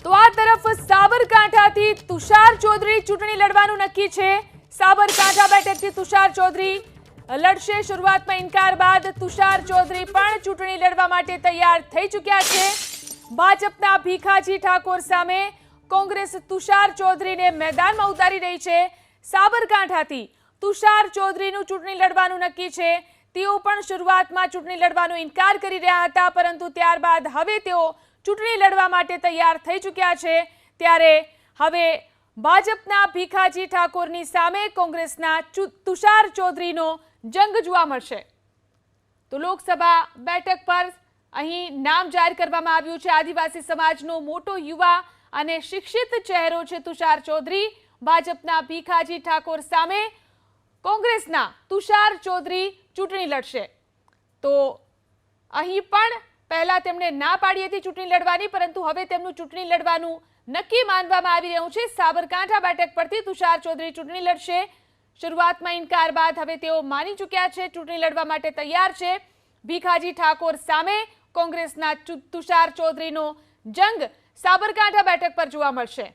તો આ તરફ સાબરકાંઠાથી તુષાર ચૌધરી ચૂંટણી લડવાનું નક્કી છે। સાબરકાંઠા બેઠકથી તુષાર ચૌધરી લડશે। શરૂઆતમાં ઇનકાર બાદ તુષાર ચૌધરી પણ ચૂંટણી લડવા માટે તૈયાર થઈ ચૂક્યા છે। ભાજપના ભીખાજી ઠાકોર સામે કોંગ્રેસ તુષાર ચૌધરીને મેદાનમાં ઉતારી રહી છે। સાબરકાંઠાથી તુષાર ચૌધરીનું ચૂંટણી લડવાનું નક્કી છે। તેઓ પણ શરૂઆતમાં ચૂંટણી લડવાનો ઇનકાર કરી રહ્યા હતા, પરંતુ ત્યારબાદ હવે તેઓ ચૂંટણી લડવા માટે તૈયાર થઈ ચૂક્યા છે। ત્યારે હવે ભાજપના ભીખાજી ઠાકોરની સામે કોંગ્રેસના તુષાર ચૌધરીનો જંગ જોવા મળશે। તો લોકસભા બેઠક પર અહીં નામ જાહેર કરવામાં આવ્યું છે। આદિવાસી સમાજનો મોટો યુવા અને શિક્ષિત ચહેરો છે તુષાર ચૌધરી। ભાજપના ભીખાજી ઠાકોર સામે કોંગ્રેસના તુષાર ચૌધરી ચૂંટણી લડશે। તો અહીં પણ પહેલા તેમણે ના પાડી હતી ચૂંટણી લડવાની, પરંતુ હવે તેમનું ચૂંટણી લડવાનું નક્કી માનવામાં આવી રહ્યું છે। સાબરકાંઠા બેઠક પરથી તુષાર ચૌધરી ચૂંટણી લડશે। શરૂઆતમાં ઇનકાર બાદ હવે તેઓ માની ચૂક્યા છે, ચૂંટણી લડવા માટે તૈયાર છે। ભીખાજી ઠાકોર સામે કોંગ્રેસના તુષાર ચૌધરીનો જંગ સાબરકાંઠા બેઠક પર જોવા મળશે।